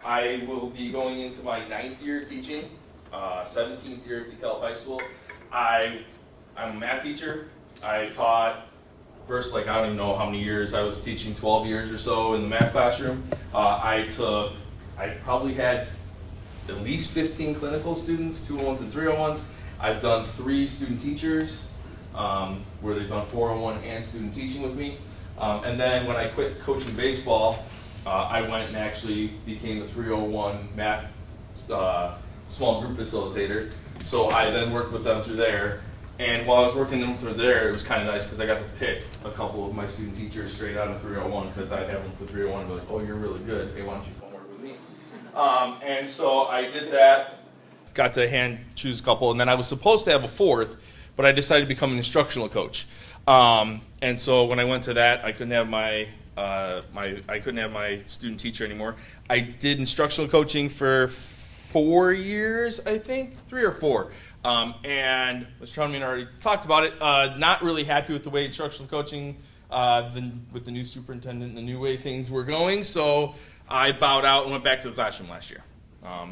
I will be going into my 9th year teaching, 17th year at DeKalb High School. I'm a math teacher. I taught first, I don't even know how many years. I was teaching 12 years or so in the math classroom. I probably had at least 15 clinical students, 201s and 301s. I've done 3 student teachers where they've done 401 and student teaching with me. And then when I quit coaching baseball, I went and actually became the 301 math small group facilitator. So I then worked with them through there. And while I was working them through there, it was kind of nice because I got to pick a couple of my student teachers straight out of 301 because I'd have them for 301 and be like, oh, you're really good. Hey, why don't you come work with me? And so I did that, got to choose a couple, and then I was supposed to have a 4th, but I decided to become an instructional coach. And so when I went to that, I couldn't have my student teacher anymore. I did instructional coaching for 4 years, I think, 3 or 4. And Mr. Hunman already talked about it. Not really happy with the way instructional coaching, with the new superintendent and the new way things were going. So I bowed out and went back to the classroom last year.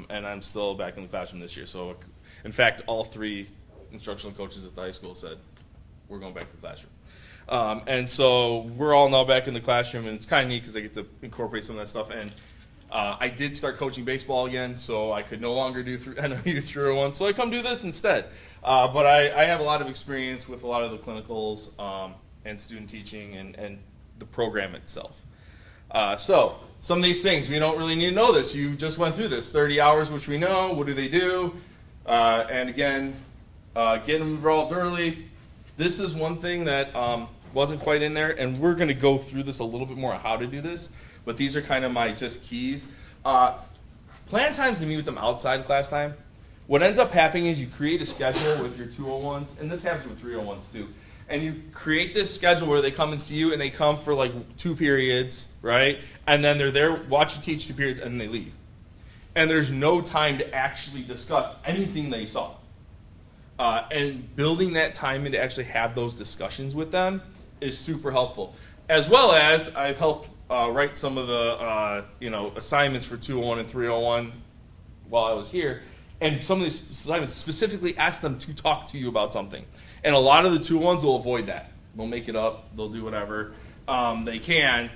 And I'm still back in the classroom this year. So in fact, all 3 instructional coaches at the high school said, we're going back to the classroom. And so we're all now back in the classroom, and it's kind of neat because I get to incorporate some of that stuff. And I did start coaching baseball again, so I could no longer do NOU 301, so I come do this instead. But I have a lot of experience with a lot of the clinicals and student teaching and the program itself. So some of these things, we don't really need to know this. You just went through this. 30 hours, which we know. What do they do? And again, get them involved early. This is one thing that wasn't quite in there, and we're going to go through this a little bit more on how to do this, but these are kind of my just keys. Plan times to meet with them outside class time. What ends up happening is you create a schedule with your 201s, and this happens with 301s too, and you create this schedule where they come and see you, and they come for like 2 periods, right? And then they're there, watch you teach 2 periods, and then they leave. And there's no time to actually discuss anything they saw. And building that time in to actually have those discussions with them is super helpful. As well as I've helped write some of the assignments for 201 and 301 while I was here. And some of these assignments specifically ask them to talk to you about something. And a lot of the 201s will avoid that. They'll make it up. They'll do whatever they can.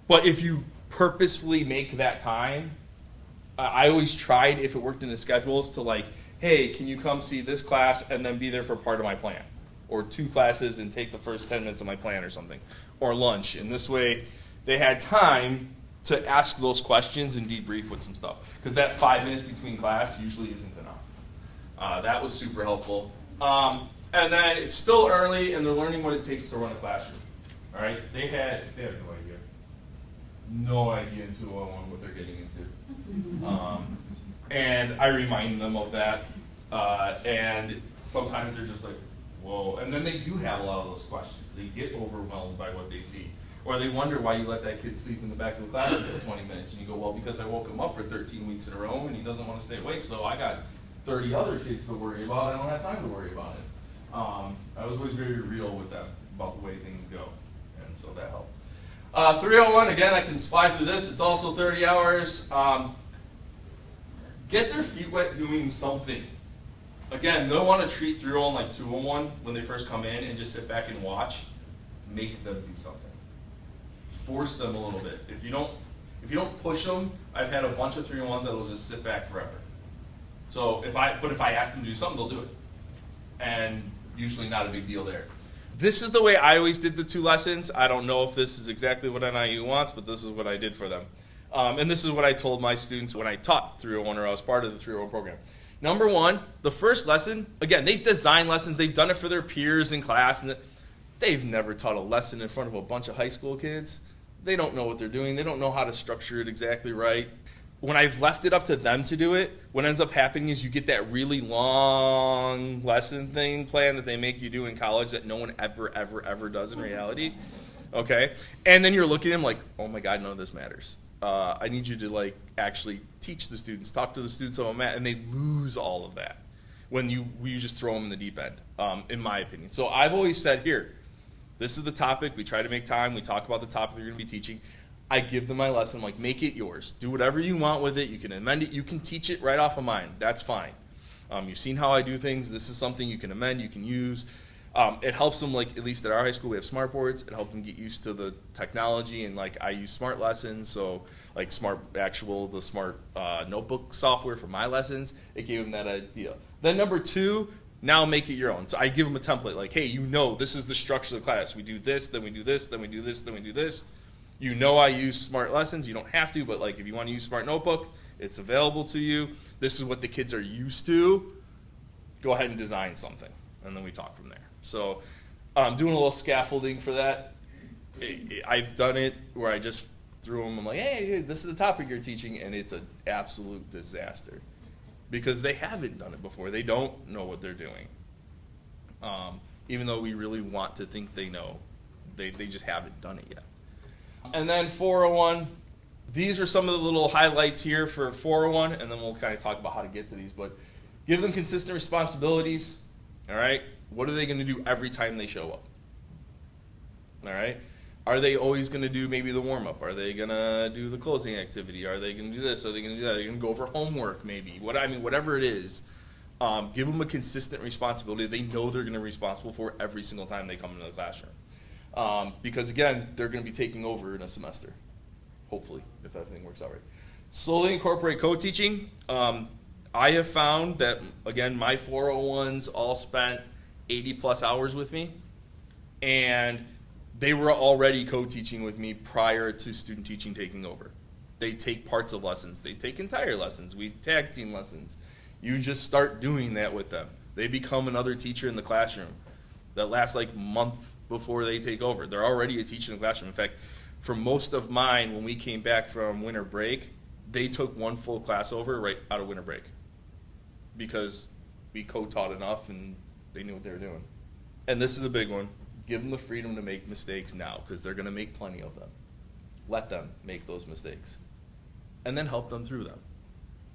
But if you purposefully make that time, I always tried, if it worked in the schedules, to hey, can you come see this class and then be there for part of my plan? Or 2 classes and take the first 10 minutes of my plan or something. Or lunch. And this way, they had time to ask those questions and debrief with some stuff. Because that 5 minutes between class usually isn't enough. That was super helpful. And then it's still early and they're learning what it takes to run a classroom. All right? They had no idea. No idea in 201 what they're getting into. And I remind them of that. And sometimes they're just like, whoa. And then they do have a lot of those questions. They get overwhelmed by what they see. Or they wonder why you let that kid sleep in the back of the classroom for 20 minutes. And you go, well, because I woke him up for 13 weeks in a row and he doesn't want to stay awake, so I got 30 other kids to worry about. I don't have time to worry about it. I was always very real with them about the way things go. And so that helped. 301, again, I can fly through this. It's also 30 hours. Get their feet wet doing something. Again, they don't want to treat 301 like 201 when they first come in and just sit back and watch. Make them do something. Force them a little bit. If you don't push them, I've had a bunch of 301s that will just sit back forever. So if I ask them to do something, they'll do it. And usually not a big deal there. This is the way I always did the 2 lessons. I don't know if this is exactly what NIU wants, but this is what I did for them. And this is what I told my students when I taught 301 or I was part of the 301 program. Number 1, the first lesson, again, they've designed lessons. They've done it for their peers in class. And they've never taught a lesson in front of a bunch of high school kids. They don't know what they're doing. They don't know how to structure it exactly right. When I've left it up to them to do it, what ends up happening is you get that really long lesson plan that they make you do in college that no one ever does in reality. Okay? And then you're looking at them like, oh my God, none of this matters. I need you to actually teach the students, talk to the students about math, and they lose all of that when you just throw them in the deep end, in my opinion. So I've always said, here, this is the topic. We try to make time. We talk about the topic they're going to be teaching. I give them my lesson. I'm like, make it yours. Do whatever you want with it. You can amend it. You can teach it right off of mine. That's fine. You've seen how I do things. This is something you can amend, you can use. It helps them, like, at least at our high school, we have smart boards. It helped them get used to the technology, and, like, I use smart lessons, so, like, the smart notebook software for my lessons. It gave them that idea. Then number 2, now make it your own. So I give them a template, like, hey, this is the structure of the class. We do this, then we do this, then we do this, then we do this. I use smart lessons. You don't have to, but, like, if you want to use smart notebook, it's available to you. This is what the kids are used to. Go ahead and design something, and then we talk from there. So I'm doing a little scaffolding for that. I've done it where I just threw them. I'm like, hey, this is the topic you're teaching, and it's an absolute disaster because they haven't done it before. They don't know what they're doing. Even though we really want to think they know, they just haven't done it yet. And then 401. These are some of the little highlights here for 401, and then we'll kind of talk about how to get to these. But give them consistent responsibilities, all right? What are they going to do every time they show up? All right? Are they always going to do maybe the warm-up? Are they going to do the closing activity? Are they going to do this? Are they going to do that? Are they going to go over homework maybe? Whatever it is, give them a consistent responsibility they know they're going to be responsible for every single time they come into the classroom. Because, again, they're going to be taking over in a semester. Hopefully, if everything works out right. Slowly incorporate co-teaching. I have found that, again, my 401s all spent 80-plus hours with me, and they were already co-teaching with me prior to student teaching taking over. They take parts of lessons. They take entire lessons. We tag team lessons. You just start doing that with them. They become another teacher in the classroom that lasts like a month before they take over. They're already a teacher in the classroom. In fact, for most of mine, when we came back from winter break, they took one full class over right out of winter break because we co-taught enough and they knew what they were doing. And this is a big one. Give them the freedom to make mistakes now because they're going to make plenty of them. Let them make those mistakes and then help them through them.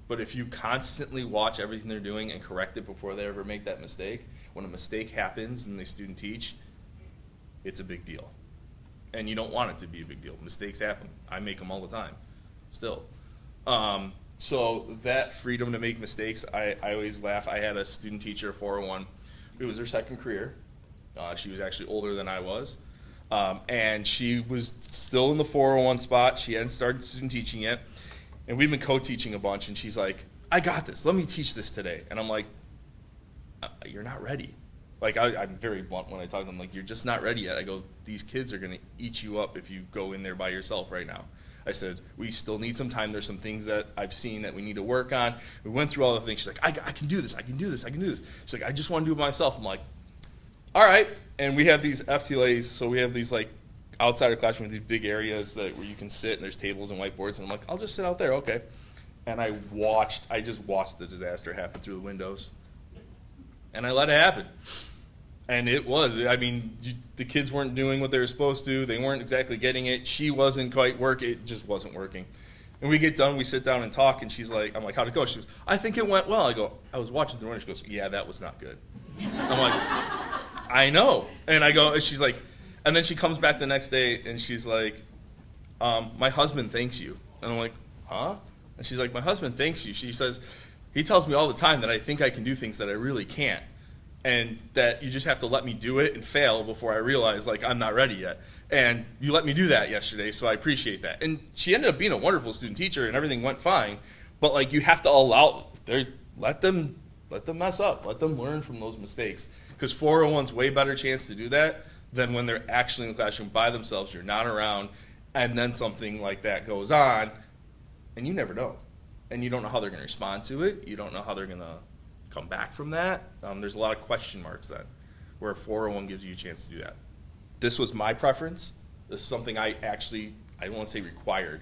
But if you constantly watch everything they're doing and correct it before they ever make that mistake, when a mistake happens and they student teach, it's a big deal. And you don't want it to be a big deal. Mistakes happen. I make them all the time, still. So that freedom to make mistakes, I always laugh. I had a student teacher, 401. It was her second career. She was actually older than I was. And she was still in the 401 spot. She hadn't started student teaching yet. And we've been co-teaching a bunch. And she's like, I got this. Let me teach this today. And I'm like, you're not ready. Like, I'm very blunt when I talk to them, like, you're just not ready yet. I go, these kids are going to eat you up if you go in there by yourself right now. I said, we still need some time. There's some things that I've seen that we need to work on. We went through all the things. She's like, I can do this, I can do this, I can do this. She's like, I just want to do it myself. I'm like, all right. And we have these FTLAs, so we have these, like, outside of classroom, these big areas where you can sit, and there's tables and whiteboards. And I'm like, I'll just sit out there, okay. And I just watched the disaster happen through the windows. And I let it happen. And it was. I mean, the kids weren't doing what they were supposed to. They weren't exactly getting it. She wasn't quite working. It just wasn't working. And we get done. We sit down and talk. And she's like, I'm like, how'd it go? She goes, I think it went well. I go, I was watching the runner. She goes, yeah, that was not good. I'm like, I know. And I go, and she's like, and then she comes back the next day and she's like, my husband thanks you. And I'm like, huh? And she's like, my husband thanks you. She says, he tells me all the time that I think I can do things that I really can't. And that you just have to let me do it and fail before I realize, like, I'm not ready yet. And you let me do that yesterday, so I appreciate that. And she ended up being a wonderful student teacher, and everything went fine. But, like, you have to let them mess up. Let them learn from those mistakes. Because 401's way better chance to do that than when they're actually in the classroom by themselves, you're not around, and then something like that goes on, and you never know. And you don't know how they're going to respond to it. You don't know how they're going to come back from that. There's a lot of question marks then, where 401 gives you a chance to do that. This was my preference. This is something I don't want to say required.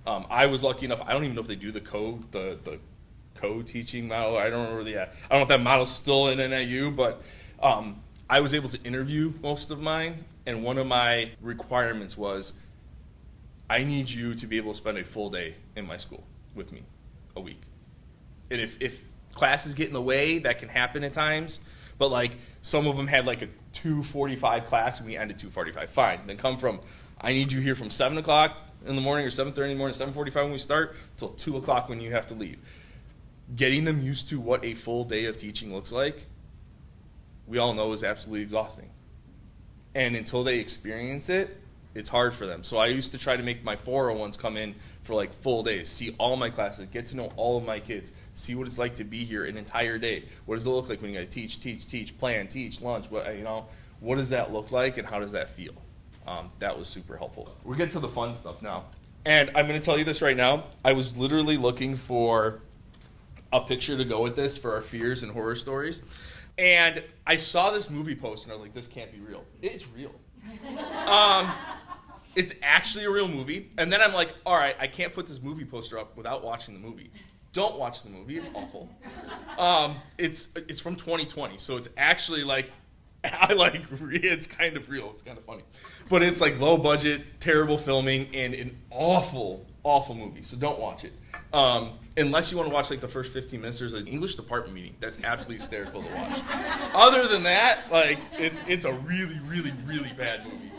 I was lucky enough, I don't even know if they do the co-teaching model. I don't know if that model's still in NIU, but I was able to interview most of mine, and one of my requirements was, I need you to be able to spend a full day in my school with me, a week. And if classes get in the way, that can happen at times, But like some of them had like a 2:45 class and we ended 2:45. Fine. Then come from, I need you here from 7 o'clock in the morning or 7:30 in the morning, 7:45 when we start, till 2 o'clock when you have to leave. Getting them used to what a full day of teaching looks like, we all know is absolutely exhausting. And until they experience it, it's hard for them. So I used to try to make my 401s come in for like full days, see all my classes, get to know all of my kids, see what it's like to be here an entire day. What does it look like when you got to teach, plan, teach, lunch? What does that look like and how does that feel? That was super helpful. We're getting to the fun stuff now. And I'm going to tell you this right now. I was literally looking for a picture to go with this for our fears and horror stories. And I saw this movie post and I was like, this can't be real. It's real. It's actually a real movie. And then I'm like, all right, I can't put this movie poster up without watching the movie. Don't watch the movie. It's awful. It's from 2020, so it's actually like, it's kind of real. It's kind of funny. But it's like low budget, terrible filming, and an awful, awful movie. So don't watch it. Unless you want to watch like the first 15 minutes, there's an English department meeting. That's absolutely hysterical to watch. Other than that, like it's a really, really, really bad movie.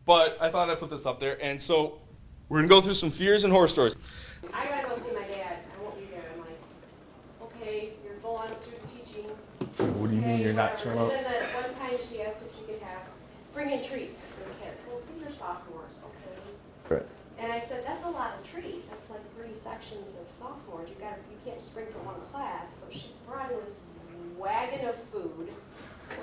But I thought I'd put this up there. And so we're going to go through some fears and horror stories. I got to go see my dad. I won't be there. I'm like, okay, you're full on student teaching. What do you mean you're not showing up? And then one time she asked if she could bring in treats for the kids. Well, these are sophomores, okay? Right. And I said, that's a lot of treats. That's like 3 sections of sophomores. You can't just bring for one class. So she brought in this wagon of food,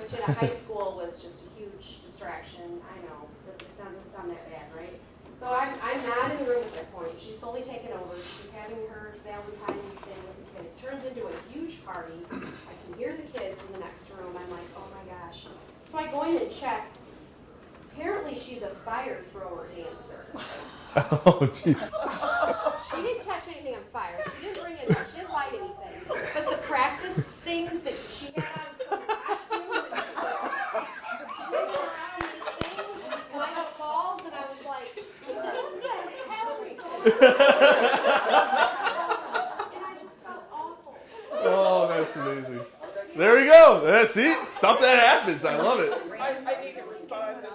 which in a high school was just a huge distraction. I know, but it doesn't sound that bad, right? So I'm not in the room at that point. She's fully taken over. She's having her Valentine's Day with the kids. Turns into a huge party. I can hear the kids in the next room. I'm like, oh my gosh. So I go in and check. Apparently she's a fire thrower dancer. Oh, jeez. She didn't catch anything on fire. She didn't bring it. She didn't light anything. But the practice things that she had on some costumes and she was swinging around these things and these light up balls, and I was like, what the hell is going on? And I just felt awful. Oh, that's amazing. There we go. See? Stuff that happens. I love it. I need to respond to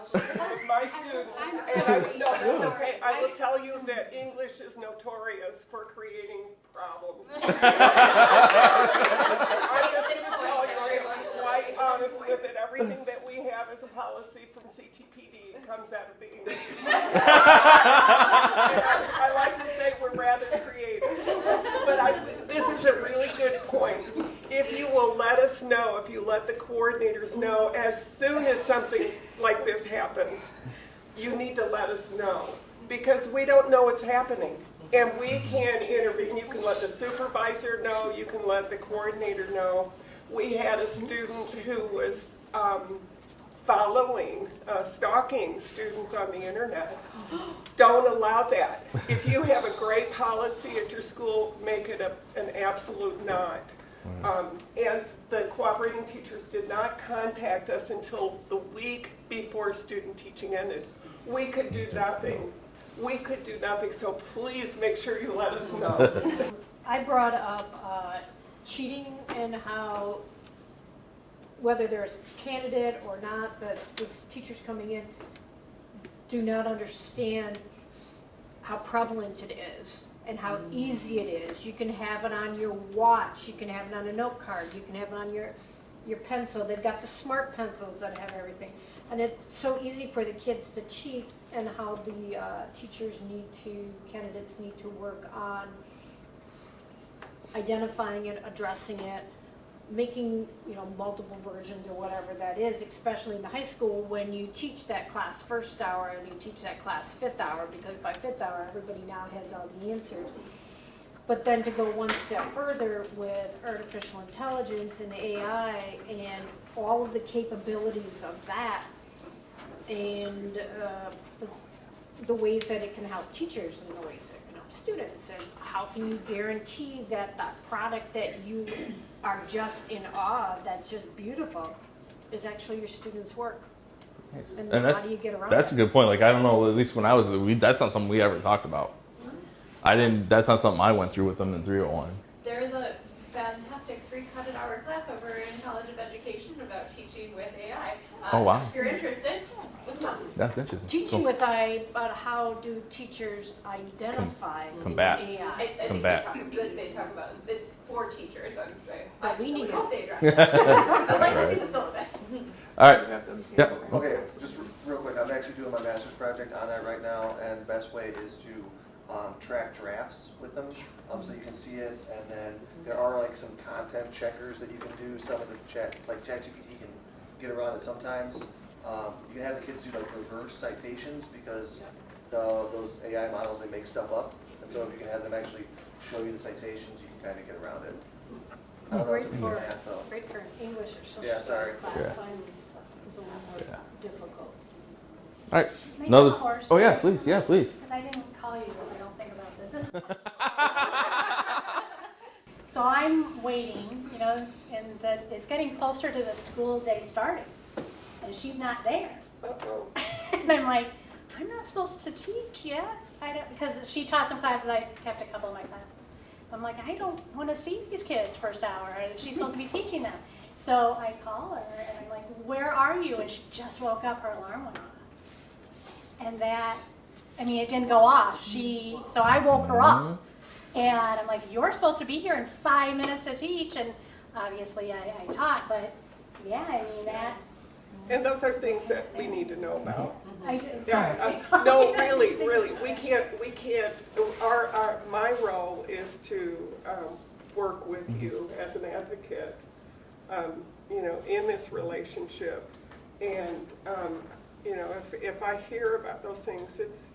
my students. It's okay. I will tell you that English is notorious for creating problems. I'm just going to tell you, I'm quite honest with it. Everything that we have as a policy from CTPD comes out of the English. I like to say we're rather creative. But this is a really good point. If you will let us know, if you let the coordinators know, as soon as something like this happens, you need to let us know. Because we don't know what's happening. And we can intervene. You can let the supervisor know. You can let the coordinator know. We had a student who was stalking students on the internet. Don't allow that. If you have a great policy at your school, make it an absolute not. And the cooperating teachers did not contact us until the week before student teaching ended. We could do nothing. We could do nothing, so please make sure you let us know. I brought up cheating and how, whether there's a candidate or not, that these teachers coming in do not understand how prevalent it is and how easy it is. You can have it on your watch, you can have it on a note card, you can have it on your pencil. They've got the smart pencils that have everything. And it's so easy for the kids to cheat, and how the candidates need to work on identifying it, addressing it, making multiple versions or whatever that is, especially in the high school when you teach that class first hour and you teach that class fifth hour, because by fifth hour everybody now has all the answers. But then to go one step further with artificial intelligence and AI and all of the capabilities of that, and the ways that it can help teachers and the ways that it can help students, and how can you guarantee that that product that you are just in awe, that's just beautiful, is actually your students' work? Nice. And And how do you get around that's a that? good point. Like, I don't know, at least when I was, that's not something we ever talked about. That's not something I went through with them in 301. There is a fantastic 3 credit hour class over in College of Oh, wow. If you're interested, look them up. That's interesting. Teaching with AI, but how do teachers identify combat. AI? I think Combat. they talk about, it's for teachers, But we I need would it. hope they address that. I'd like to see the syllabus. All right. Yeah. Okay, just real quick, I'm actually doing my master's project on that right now, and the best way is to track drafts with them, so you can see it, and then there are like some content checkers that you can do. Some of the ChatGPT can get around it sometimes. You can have the kids do like reverse citations because those AI models, they make stuff up, and so if you can have them actually show you the citations, you can kind of get around it. I It's don't know if great it's for, math, though. great for English or social Yeah, studies sorry. class. Yeah. Science is a little more Yeah. difficult. All right. May I Another. tell a horror Oh yeah, story? please. Yeah, please. Because I didn't call you if I don't think about this. So I'm waiting, and it's getting closer to the school day starting, and she's not there. Uh-oh. And I'm like, I'm not supposed to teach yet. Because she taught some classes, I kept a couple of my classes. I'm like, I don't want to see these kids first hour. She's supposed to be teaching them. So I call her, and I'm like, where are you? And she just woke up, her alarm went off. And it didn't go off. So I woke her up. And I'm like, you're supposed to be here in 5 minutes to teach. And obviously I taught, but yeah, that. And those are things that we need to know about. I did. Yeah, no, really, we can't, my role is to work with you as an advocate, in this relationship. And, if I hear about those things, it's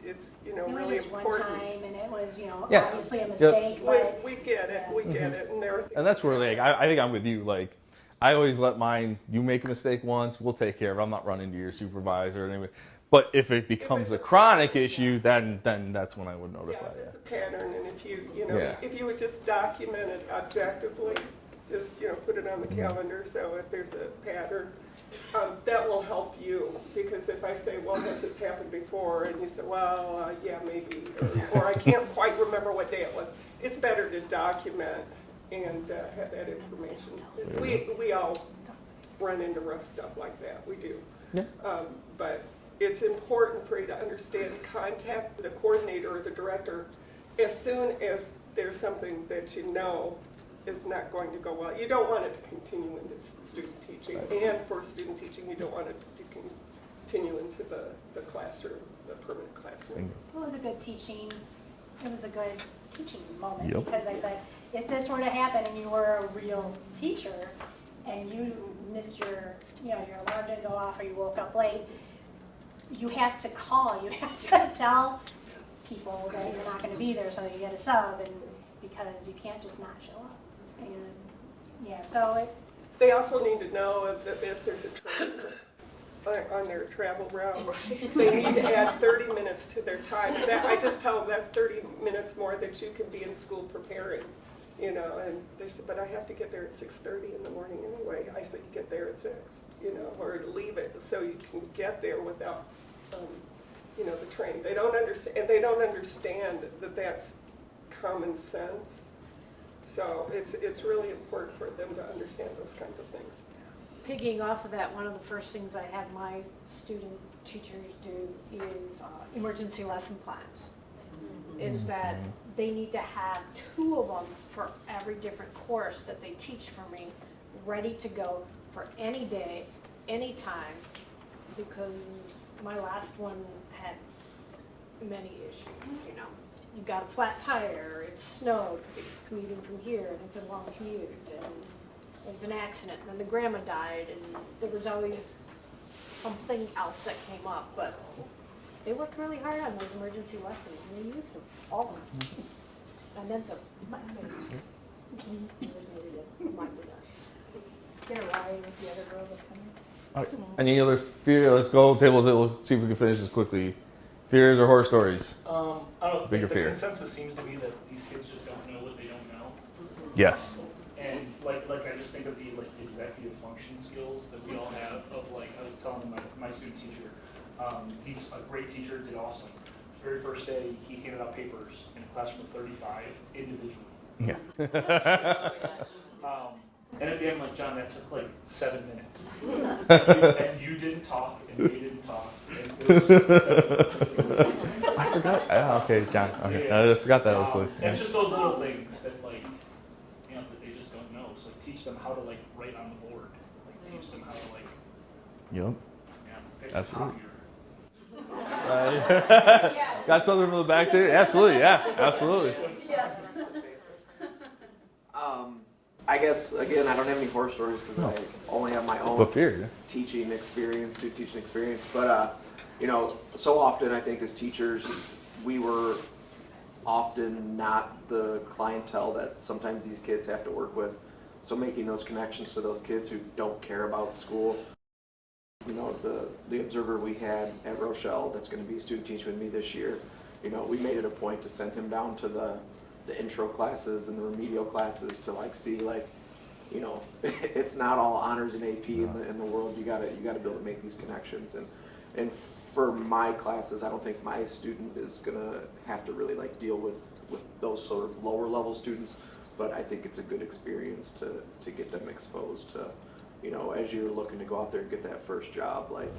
It was really just one important. time, and it was, Yeah. obviously a mistake, but We get it, and there are things. And that's where like I think I'm with you. Like I always let mine. You make a mistake once, we'll take care of it. I'm not running to your supervisor or anything. But if it becomes a chronic issue, then that's when I would Yeah, notify if you. it's a pattern, and if Yeah. if you would just document it objectively, just, put it on the calendar, so if there's a pattern, that will help you, because if I say, well, has this happened before, and you say, well, yeah, maybe, or I can't quite remember what day it was, it's better to document and have that information. We all run into rough stuff like that, we do. Yeah. But it's important for you to understand, contact the coordinator or the director as soon as there's something that is not going to go well. You don't want it to continue into student teaching, and for student teaching, you don't want it to continue into the classroom, the permanent classroom. it was a good teaching moment, Yep. because I said, if this were to happen and you were a real teacher and you missed your alarm didn't go off or you woke up late, you have to call, you have to tell people that you're not going to be there, so you get a sub, and because you can't just not show up. And yeah, so They also need to know if there's a train on their travel route. They need to add 30 minutes to their time. I just tell them that's 30 minutes more that you can be in school preparing, and they said, but I have to get there at 6:30 in the morning anyway. I said, get there at 6, or leave it so you can get there without, the train. They don't understand, and they don't understand that that's common sense. So it's really important for them to understand those kinds of things. Piggying off of that, one of the first things I have my student teachers do is emergency lesson plans. Is that they need to have 2 of them for every different course that they teach for me, ready to go for any day, any time, because my last one had many issues, You got a flat tire, it snowed, because it was commuting from here, and it's a long commute, and there was an accident, and then the grandma died, and there was always something else that came up, but they worked really hard on those emergency lessons, and they used them, all of them. And then some. Get a ride with the other girl that's coming. All right. Any other fear? Let's go table. We'll see if we can finish this quickly. Fears or horror stories? I don't know. Bigger the fear. consensus seems to be that these kids just don't know what they don't know. Yes. And like I just think of the executive function skills that we all have. Of I was telling my student teacher, he's a great teacher, did awesome. Very first day, he handed out papers in a classroom of 35 individually. Yeah. And at the end, I'm like, John, that took like 7 minutes. And you didn't talk, and they didn't talk. And it was just 7 minutes. I forgot. Okay, John. Okay, Yeah. I forgot that was like. And just those little things that like, you know, that they just don't know. So like, teach them how to like write on the board. Like teach them how to like, Yep. fix Absolutely. a copier. Got something from the back there? Absolutely. Yeah. Absolutely. Yes. I guess, again, I don't have any horror stories because I only have my own But fear. teaching experience, student teaching experience. But, you know, so often I think as teachers, we were often not the clientele that sometimes these kids have to work with. So making those connections to those kids who don't care about school. You know, the observer we had at Rochelle that's going to be a student teaching with me this year, you know, we made it a point to send him down to the intro classes and the remedial classes to like see like, you know, it's not all honors and AP in the world. You gotta be able to make these connections, and for my classes, I don't think my student is gonna have to really like deal with those sort of lower level students, but I think it's a good experience to get them exposed to, you know, as you're looking to go out there and get that first job, like,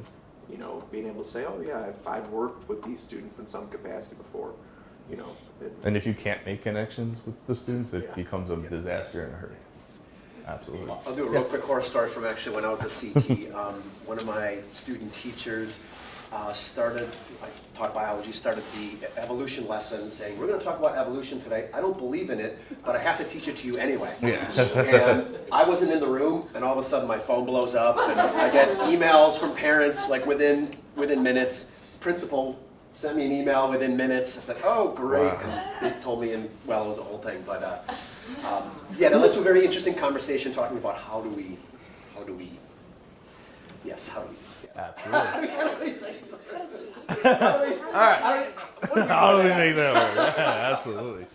you know, being able to say, oh yeah, I've worked with these students in some capacity before. You know, And if you can't make connections with the students, it becomes a disaster in a hurry. Absolutely. I'll do a real quick horror story from actually when I was a CT. One of my student teachers I taught biology, started the evolution lesson saying, we're going to talk about evolution today. I don't believe in it, but I have to teach it to you anyway. Yeah. And I wasn't in the room, and all of a sudden my phone blows up, and I get emails from parents like within minutes. Principal sent me an email within minutes. I said, oh, great. Wow. And they told me, and well, it was a whole thing. But yeah, that led to a very interesting conversation talking about how do we, yes. Absolutely. All right. How do we make that work? Yeah, absolutely.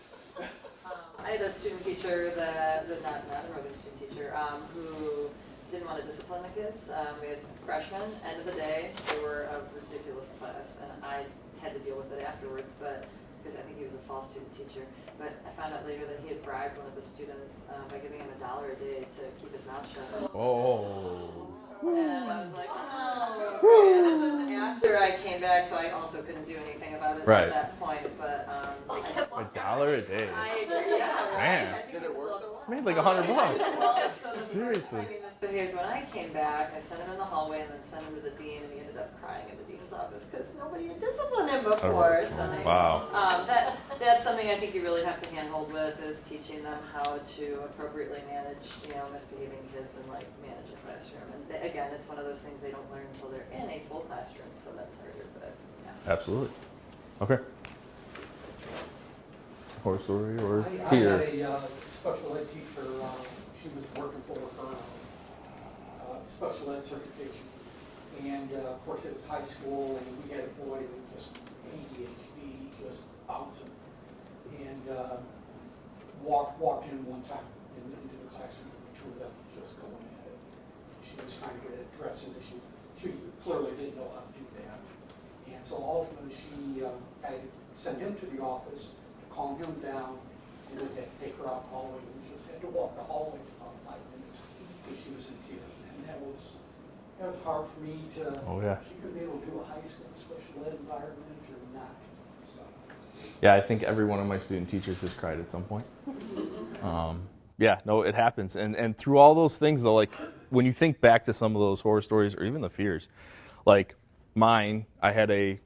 I had a student teacher not a Northern student teacher, who didn't want to discipline the kids. We had freshmen. End of the day, they were a ridiculous class, and I had to deal with it afterwards. But because I think he was a false student teacher. But I found out later that he had bribed one of the students by giving him $1 a day to keep his mouth shut. Oh. And I was like, oh, okay. And this was after I came back, so I also couldn't do anything about it Right. at that point. But $1 a day. Man. Did it work? Made like $100. Well, so the Seriously. first time he misbehaved when I came back, I sent him in the hallway and then sent him to the dean, and he ended up crying in the dean's office because nobody had disciplined him before. So Wow. that's something I think you really have to handhold with, is teaching them how to appropriately manage, misbehaving kids and like manage a classroom. And again, it's one of those things they don't learn until they're in a full classroom, so that's harder. But yeah. Absolutely. Okay. Horror story or I fear? had a special ed teacher, she was working for her special ed certification. And of course it was high school, and we had a boy with just ADHD, just bouncing. And walked in one time into the classroom, and the two of them just going at it. She was trying to get it addressed, and she clearly didn't know how to do that. And so ultimately she had to send him to the office, calm him down, and then had to take her out the hallway. We just had to walk the hallway for about 5 minutes because she was in tears. And that was hard for me to, Oh, yeah. she could be able to do a high school special ed environment or not. So. Yeah, I think every one of my student teachers has cried at some point. Yeah, no, it happens. And through all those things, though, like when you think back to some of those horror stories or even the fears, like mine, I had a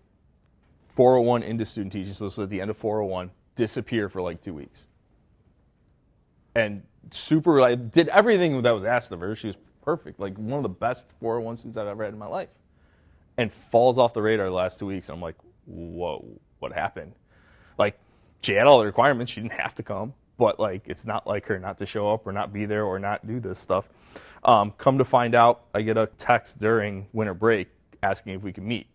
401 into student teaching, so this was at the end of 401, disappear for like 2 weeks. And I did everything that was asked of her. She was perfect, like one of the best 401 students I've ever had in my life. And falls off the radar the last 2 weeks. And I'm like, whoa, what happened? Like, she had all the requirements. She didn't have to come. But, like, it's not like her not to show up or not be there or not do this stuff. Come to find out, I get a text during winter break asking if we could meet.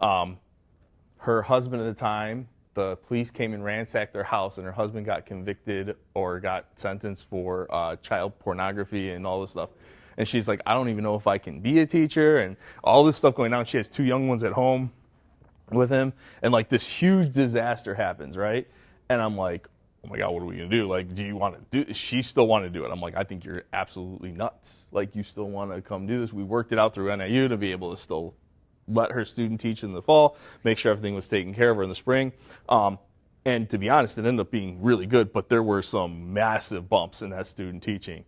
Her husband at the time, the police came and ransacked their house, and her husband got convicted or got sentenced for child pornography and all this stuff. And she's like, I don't even know if I can be a teacher, and all this stuff going on. She has 2 young ones at home with him, and like this huge disaster happens, right? And I'm like, oh my God, what are we gonna do? Like, do you want to do? She still wanted to do it. I'm like, I think you're absolutely nuts. Like, you still want to come do this? We worked it out through NIU to be able to still let her student teach in the fall, make sure everything was taken care of her in the spring. And to be honest, it ended up being really good, but there were some massive bumps in that student teaching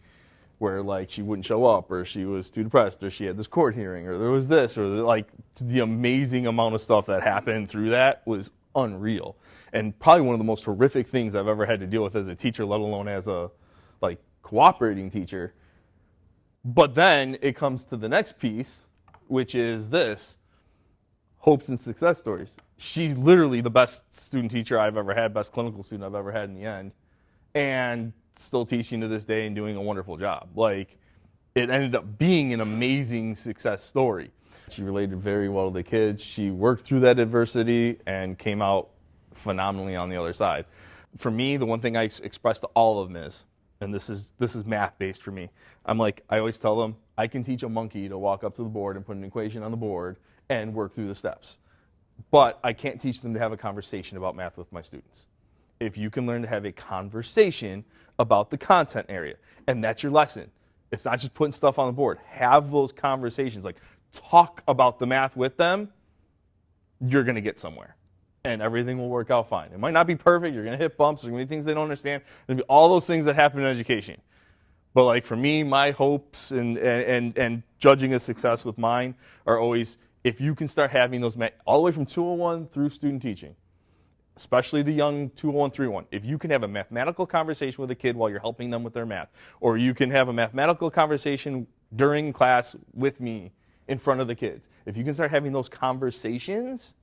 where like she wouldn't show up, or she was too depressed, or she had this court hearing, or there was this, or like the amazing amount of stuff that happened through that was unreal. And probably one of the most horrific things I've ever had to deal with as a teacher, let alone as a like cooperating teacher. But then it comes to the next piece, which is this, hopes and success stories. She's literally the best student teacher I've ever had, best clinical student I've ever had in the end, and still teaching to this day and doing a wonderful job. Like, it ended up being an amazing success story. She related very well to the kids. She worked through that adversity and came out phenomenally on the other side. For me, the one thing I express to all of them is, and this is math-based for me, I'm like, I always tell them, I can teach a monkey to walk up to the board and put an equation on the board and work through the steps. But I can't teach them to have a conversation about math with my students. If you can learn to have a conversation about the content area, and that's your lesson. It's not just putting stuff on the board. Have those conversations, like talk about the math with them, you're gonna get somewhere. And everything will work out fine. It might not be perfect, you're gonna hit bumps, there's gonna be things they don't understand, there's gonna be all those things that happen in education. But like for me, my hopes and judging a success with mine are always, if you can start having those, all the way from 201 through student teaching, especially the young 201, 301, if you can have a mathematical conversation with a kid while you're helping them with their math, or you can have a mathematical conversation during class with me in front of the kids, if you can start having those conversations,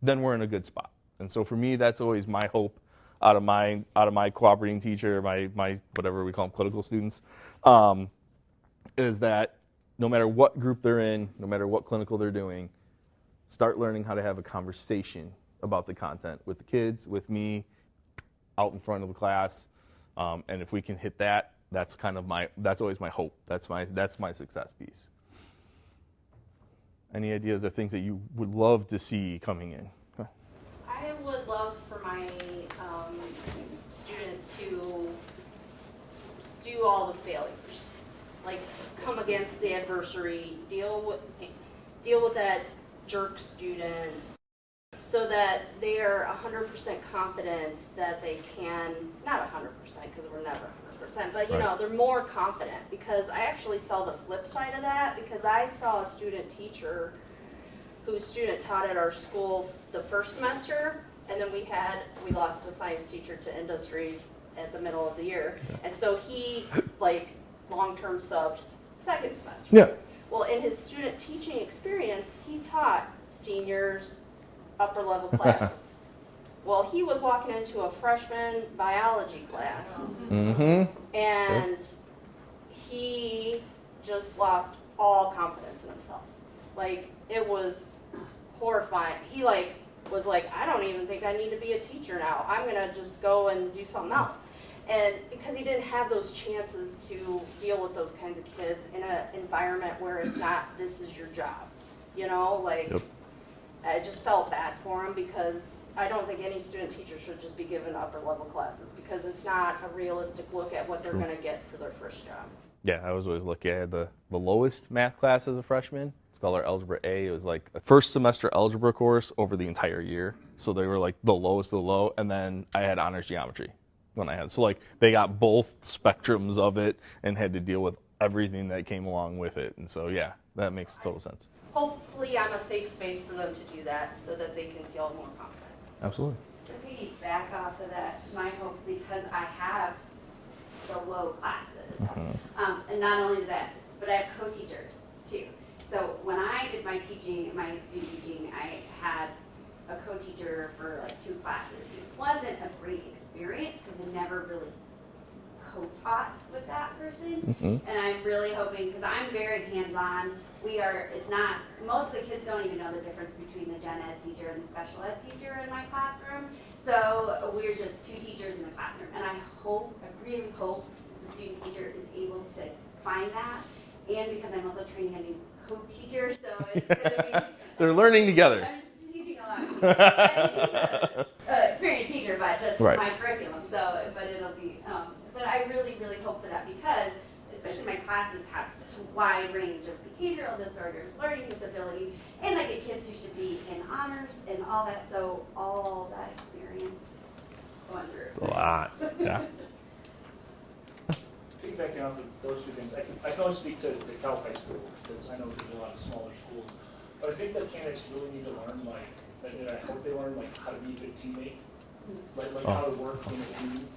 then we're in a good spot. And so for me, that's always my hope out of my cooperating teacher, my whatever we call them, clinical students, is that no matter what group they're in, no matter what clinical they're doing, start learning how to have a conversation about the content with the kids, with me, out in front of the class. And if we can hit that, that's always my hope. That's my success piece. Any ideas of things that you would love to see coming in? I would love for my student to do all the failures, like come against the adversary, deal with that jerk student, so that they are 100% confident that they can, not 100% because we're never 100%, but you know, they're more confident, because I actually saw the flip side of that, because I saw a student teacher whose student taught at our school the first semester, and then we lost a science teacher to industry at the middle of the year, and so he like long-term subbed second semester. Yeah. Well, in his student teaching experience, he taught seniors, upper level classes. Well, he was walking into a freshman biology class, and he just lost all confidence in himself. Like, it was horrifying. He was like, I don't even think I need to be a teacher now. I'm gonna just go and do something else. And because he didn't have those chances to deal with those kinds of kids in an environment where it's not, this is your job, you know, like. Yep. I just felt bad for him, because I don't think any student teacher should just be given upper level classes, because it's not a realistic look at what they're going to get for their first job. Yeah, I was always lucky. I had the lowest math class as a freshman. It's called our Algebra A. It was like a first semester algebra course over the entire year. So they were like the lowest of the low. And then I had honors geometry when I had. So like they got both spectrums of it and had to deal with everything that came along with it. And so yeah, that makes total sense. Hopefully I'm a safe space for them to do that, so that they can feel more confident. Absolutely. To piggyback off of that, my hope, because I have the low classes, and not only that, but I have co-teachers too. So when I did my teaching, my student teaching, I had a co-teacher for like 2 classes. It wasn't a great experience because I never really co-taught with that person, and I'm really hoping, because I'm very hands-on. It's not, most of the kids don't even know the difference between the gen ed teacher and the special ed teacher in my classroom. So we're just 2 teachers in the classroom, and I really hope the student teacher is able to find that. And because I'm also training a new co-teacher, so it's going to be... They're learning together. I'm teaching a lot. She's an experienced teacher, teacher, but just Right. my curriculum. So, but it'll be, but I really, really hope for that because especially my classes have such a wide range of behavioral disorders, learning disabilities, and I get kids who should be in honors and all that. So all that experience going through. A lot. Yeah. Piggybacking off of those two things, I can only speak to Cal High School because I know there's a lot of smaller schools. But I think that candidates really need to learn, and I hope they learn how to be a good teammate, how to work in a team.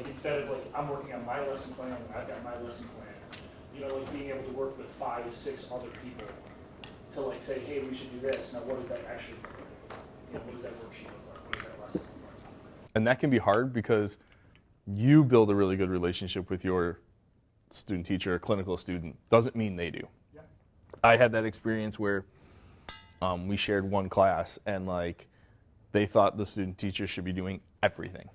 Instead of I'm working on my lesson plan, I've got my lesson plan. Being able to work with 5, 6 other people to say, hey, we should do this. Now, what does that actually look like? What does that worksheet look like? What does that lesson look like? And that can be hard because you build a really good relationship with your student teacher, clinical student. Doesn't mean they do. Yeah. I had that experience where we shared one class and they thought the student teacher should be doing everything.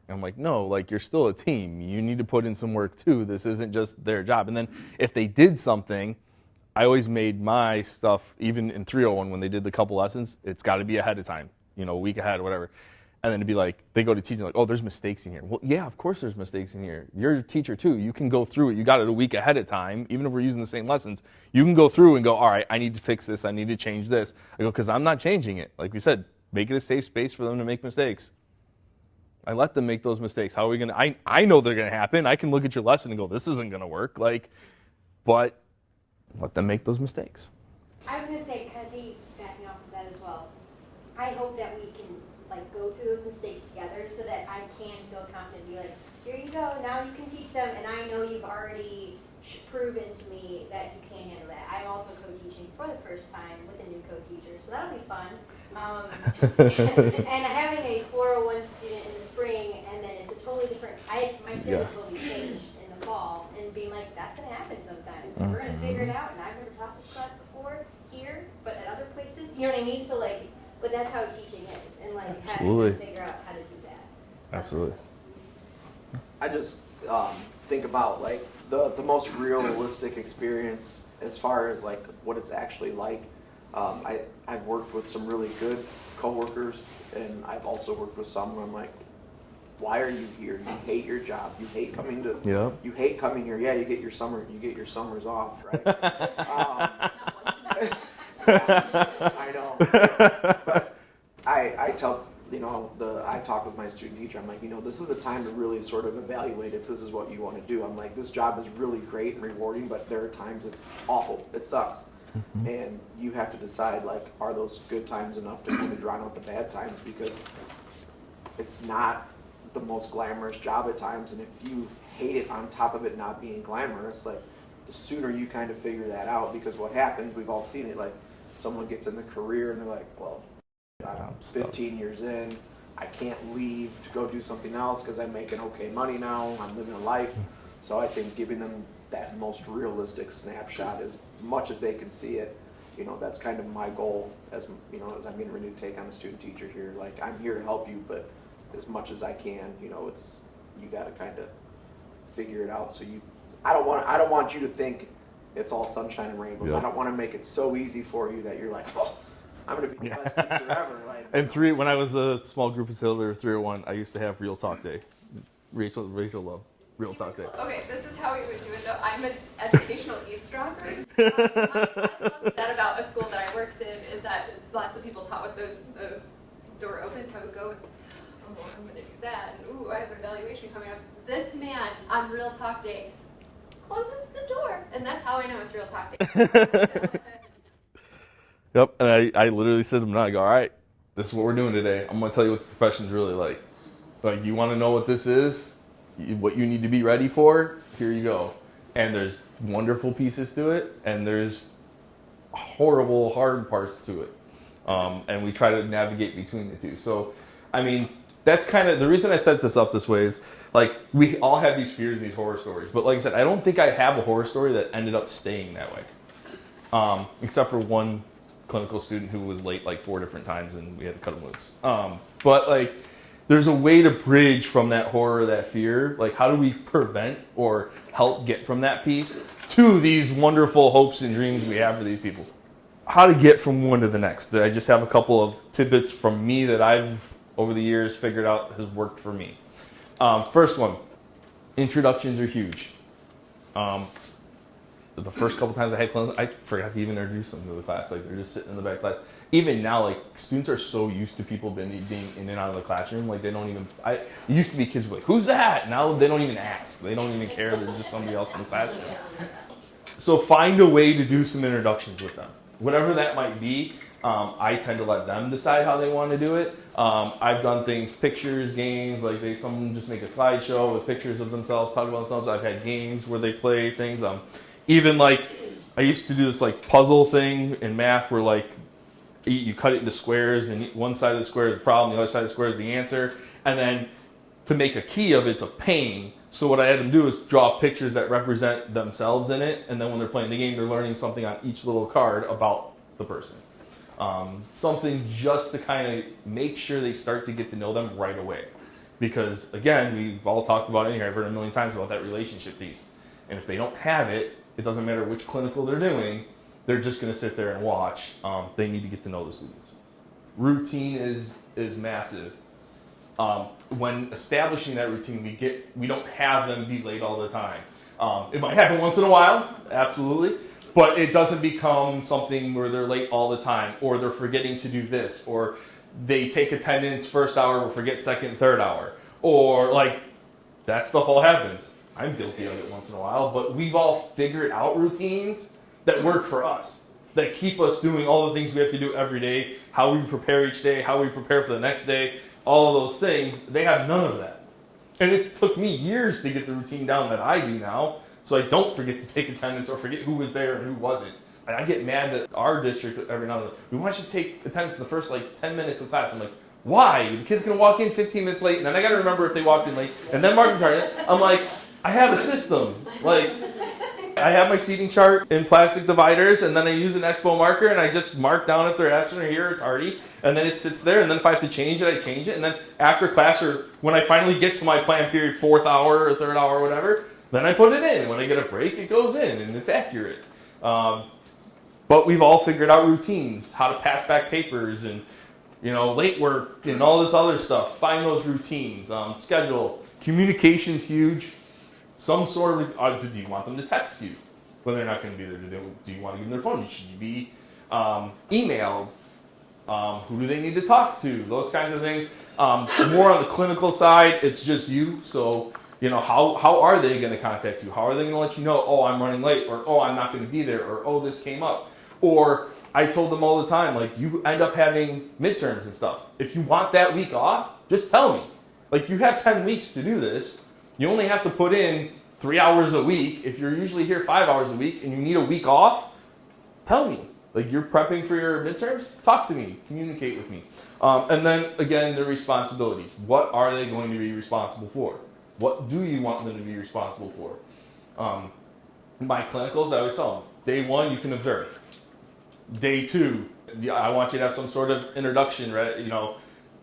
And I'm like, no, you're still a team. You need to put in some work too. This isn't just their job. And then if they did something, I always made my stuff, even in 301 when they did the couple lessons, it's got to be ahead of time, a week ahead or whatever. And then it'd be they go to teaching oh, there's mistakes in here. Well, yeah, of course there's mistakes in here. You're a teacher too. You can go through it. You got it a week ahead of time. Even if we're using the same lessons, you can go through and go, all right, I need to fix this. I need to change this. I go, because I'm not changing it. Like we said, make it a safe space for them to make mistakes. I let them make those mistakes. How are we going to, I know they're going to happen. I can look at your lesson and go, this isn't going to work. But let them make those mistakes. I was going to say, kind of backing off of that as well, I hope that we can go through those mistakes together so that I can feel confident and be like, here you go, now you can teach them, and I know you've already proven to me that you can handle that. I'm also co-teaching for the first time with a new co-teacher, so that'll be fun. And having a 401 student in the spring, and then it's a totally different, my schedule will be changed in the fall, and being like, that's going to happen sometimes. And we're going to figure it out, and I've never taught this class before here, but at other places, you know what I mean? So but that's how teaching is, and having to figure out how to do that. Absolutely. I just think about the most realistic experience as far as what it's actually like. I've worked with some really good coworkers, and I've also worked with some where I'm like, why are you here? You hate your job. You hate coming to. Yeah. You hate coming here. Yeah, you get your summers off, right? I know. But I tell I talk with my student teacher. I'm like, this is a time to really sort of evaluate if this is what you want to do. I'm like, this job is really great and rewarding, but there are times it's awful. It sucks. Mm-hmm. And you have to decide, are those good times enough to kind of drown out the bad times? Because it's not the most glamorous job at times, and if you hate it on top of it not being glamorous, the sooner you kind of figure that out, because what happens, we've all seen it, someone gets in the career and they're like, well, I'm 15 years in, I can't leave to go do something else because I'm making okay money now, I'm living a life. So I think giving them that most realistic snapshot as much as they can see it, that's kind of my goal as as I'm getting ready to take on a student teacher here. I'm here to help you, but as much as I can, it's, you got to kind of figure it out. So I don't want you to think it's all sunshine and rainbows. Yeah. I don't want to make it so easy for you that you're like, oh, I'm going to be the best teacher ever. And when I was a small group facilitator of 301, I used to have Real Talk Day. Rachel loved Real Talk Day. Okay, this is how we would do it though. I'm an educational eavesdropper. I love that about a school that I worked in is that lots of people taught with the door open, so I would go, oh, I'm going to do that, and ooh, I have an evaluation coming up. This man on Real Talk Day closes the door, and that's how I know it's Real Talk Day. Yep, and I literally said to them, I go, all right, this is what we're doing today. I'm going to tell you what the profession's really like. You want to know what this is? What you need to be ready for? Here you go. And there's wonderful pieces to it, and there's horrible, hard parts to it. And we try to navigate between the two. So, that's kind of the reason I set this up this way is, we all have these fears, these horror stories. But like I said, I don't think I have a horror story that ended up staying that way. Except for one clinical student who was late 4 different times, and we had to cut him loose. But there's a way to bridge from that horror, that fear. How do we prevent or help get from that piece to these wonderful hopes and dreams we have for these people? How to get from one to the next. I just have a couple of tidbits from me that I've over the years figured out has worked for me. First one, introductions are huge. The first couple times I had class, I forgot to even introduce them to the class. Like, they're just sitting in the back class. Even now, like, students are so used to people being in and out of the classroom, like, they don't even, it used to be kids were like, who's that? Now they don't even ask. They don't even care. There's just somebody else in the classroom. So find a way to do some introductions with them. Whatever that might be, I tend to let them decide how they want to do it. I've done things, pictures, games, like some just make a slideshow with pictures of themselves, talk about themselves. I've had games where they play things. Even like, I used to do this like puzzle thing in math where like you cut it into squares and one side of the square is the problem, the other side of the square is the answer. And then to make a key of it's a pane. So what I had them do is draw pictures that represent themselves in it. And then when they're playing the game, they're learning something on each little card about the person. Something just to kind of make sure they start to get to know them right away. Because again, we've all talked about it here, I've heard a million times about that relationship piece. And if they don't have it, it doesn't matter which clinical they're doing, they're just going to sit there and watch. They need to get to know the students. Routine is massive. When establishing that routine, we don't have them be late all the time. It might happen once in a while, absolutely, but it doesn't become something where they're late all the time, or they're forgetting to do this, or they take attendance first hour but forget second, third hour, or like that stuff all happens. I'm guilty of it once in a while, but we've all figured out routines that work for us, that keep us doing all the things we have to do every day, how we prepare each day, how we prepare for the next day, all of those things. They have none of that. And it took me years to get the routine down that I do now, so I don't forget to take attendance or forget who was there and who wasn't. And I get mad at our district every now and then. We want you to take attendance in the first 10 minutes of class. I'm like, why? The kid's going to walk in 15 minutes late, and then I got to remember if they walked in late, and then mark it. I'm like, I have a system. Like, I have my seating chart in plastic dividers, and then I use an expo marker, and I just mark down if they're absent or here or tardy, and then it sits there, and then if I have to change it, I change it, and then after class, or when I finally get to my planned period, 4th hour or 3rd hour or whatever, then I put it in. When I get a break, it goes in, and it's accurate. But we've all figured out routines, how to pass back papers, and late work, and all this other stuff. Find those routines. Schedule. Communication's huge. Some sort of, do you want them to text you when they're not going to be there? Do you want to give them their phone? Should you be emailed? Who do they need to talk to? Those kinds of things. More on the clinical side, it's just you. So, how are they going to contact you? How are they going to let you know, oh, I'm running late, or oh, I'm not going to be there, or oh, this came up. Or I told them all the time, like, you end up having midterms and stuff. If you want that week off, just tell me. Like, you have 10 weeks to do this. You only have to put in 3 hours a week. If you're usually here 5 hours a week and you need a week off, tell me. Like, you're prepping for your midterms? Talk to me. Communicate with me. And then, again, the responsibilities. What are they going to be responsible for? What do you want them to be responsible for? My clinicals, I always tell them, day 1, you can observe. Day 2, I want you to have some sort of introduction, right?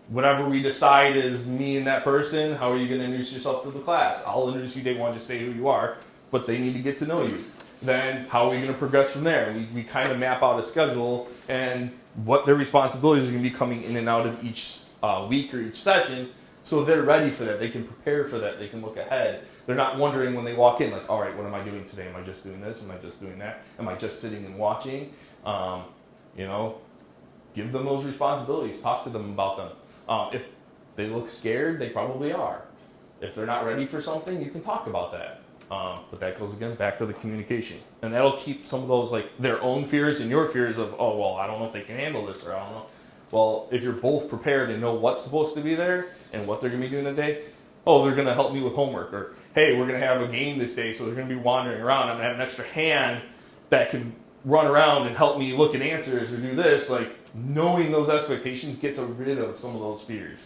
Whatever we decide is me and that person, how are you going to introduce yourself to the class? I'll introduce you day 1, just say who you are, but they need to get to know you. Then how are we going to progress from there? We kind of map out a schedule and what their responsibilities are going to be coming in and out of each week or each session, so they're ready for that. They can prepare for that. They can look ahead. They're not wondering when they walk in, like, all right, what am I doing today? Am I just doing this? Am I just doing that? Am I just sitting and watching? Give them those responsibilities. Talk to them about them. If they look scared, they probably are. If they're not ready for something, you can talk about that. But that goes, again, back to the communication. And that'll keep some of those, like, their own fears and your fears of, oh, well, I don't know if they can handle this, or I don't know. Well, if you're both prepared and know what's supposed to be there and what they're going to be doing today, oh, they're going to help me with homework. Or, hey, we're going to have a game this day, so they're going to be wandering around. I'm going to have an extra hand that can run around and help me look at answers or do this. Like, knowing those expectations gets rid of some of those fears.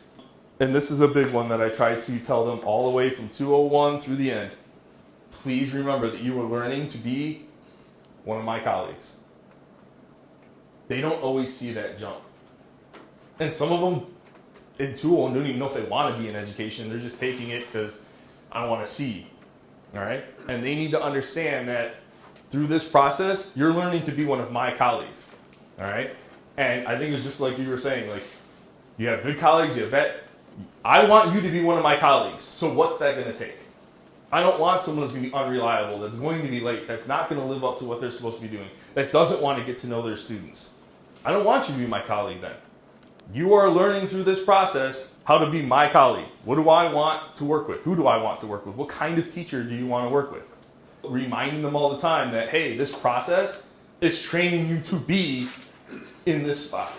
And this is a big one that I try to tell them all the way from 201 through the end. Please remember that you are learning to be one of my colleagues. They don't always see that jump. And some of them in 201 don't even know if they want to be in education. They're just taking it because I want to see. All right? And they need to understand that through this process, you're learning to be one of my colleagues. All right? And I think it's just like you were saying, like, You have good colleagues, you have bad. I want you to be one of my colleagues. So what's that going to take? I don't want someone that's going to be unreliable, that's going to be late, that's not going to live up to what they're supposed to be doing, that doesn't want to get to know their students. I don't want you to be my colleague then. You are learning through this process how to be my colleague. What do I want to work with? Who do I want to work with? What kind of teacher do you want to work with? Reminding them all the time that, hey, this process is training you to be in this spot.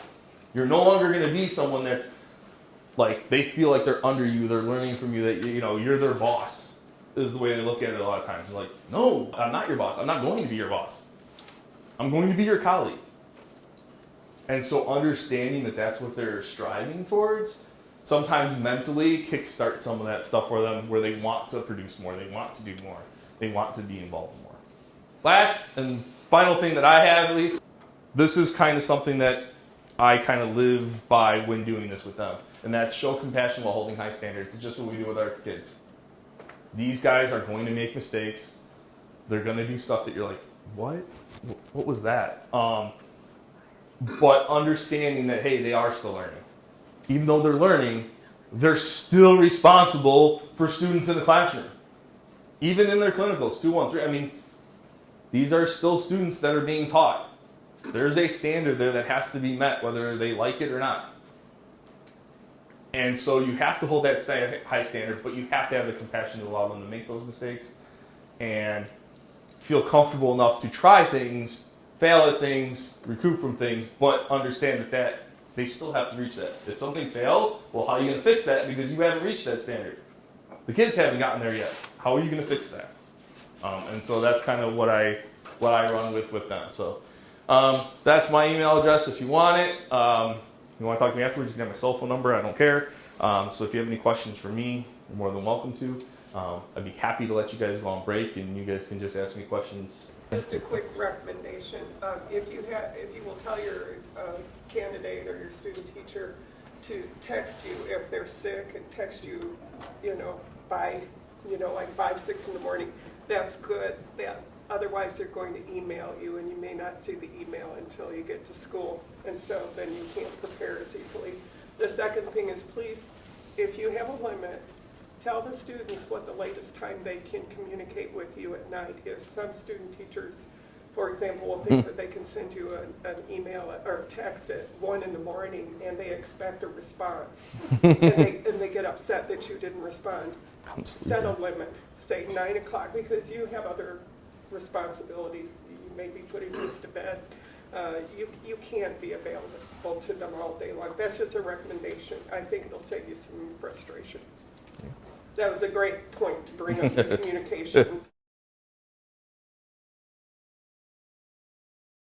You're no longer going to be someone that's like, they feel like they're under you, they're learning from you, that you're their boss, is the way they look at it a lot of times. It's like, no, I'm not your boss. I'm not going to be your boss. I'm going to be your colleague. And so understanding that that's what they're striving towards, sometimes mentally kickstart some of that stuff for them where they want to produce more, they want to do more, they want to be involved more. Last and final thing that I have, at least, this is kind of something that I kind of live by when doing this with them. And that's show compassion while holding high standards. It's just what we do with our kids. These guys are going to make mistakes. They're going to do stuff that you're like, what? What was that? But understanding that, hey, they are still learning. Even though they're learning, they're still responsible for students in the classroom. Even in their clinicals, 2, 1, 3. I mean, these are still students that are being taught. There's a standard there that has to be met, whether they like it or not. And so you have to hold that high standard, but you have to have the compassion to allow them to make those mistakes and feel comfortable enough to try things, fail at things, recoup from things, but understand that they still have to reach that. If something failed, well, how are you going to fix that? Because you haven't reached that standard. The kids haven't gotten there yet. How are you going to fix that? And so that's kind of what I run with them. So that's my email address if you want it. You want to talk to me afterwards, you can have my cell phone number. I don't care. So if you have any questions for me, you're more than welcome to. I'd be happy to let you guys go on break, and you guys can just ask me questions. Just a quick recommendation. If you will tell your candidate or your student teacher to text you if they're sick and text you, by, like 5, 6 in the morning, that's good. Otherwise, they're going to email you, and you may not see the email until you get to school, and so then you can't prepare as easily. The second thing is, please, if you have a limit, tell the students what the latest time they can communicate with you at night is. Some student teachers, for example, will think that they can send you an email or a text at 1 in the morning, and they expect a response, and they get upset that you didn't respond. Set a limit, say 9 o'clock, because you have other responsibilities. You may be putting kids to bed. You can't be available to them all day long. That's just a recommendation. I think it'll save you some frustration. That was a great point to bring up the communication.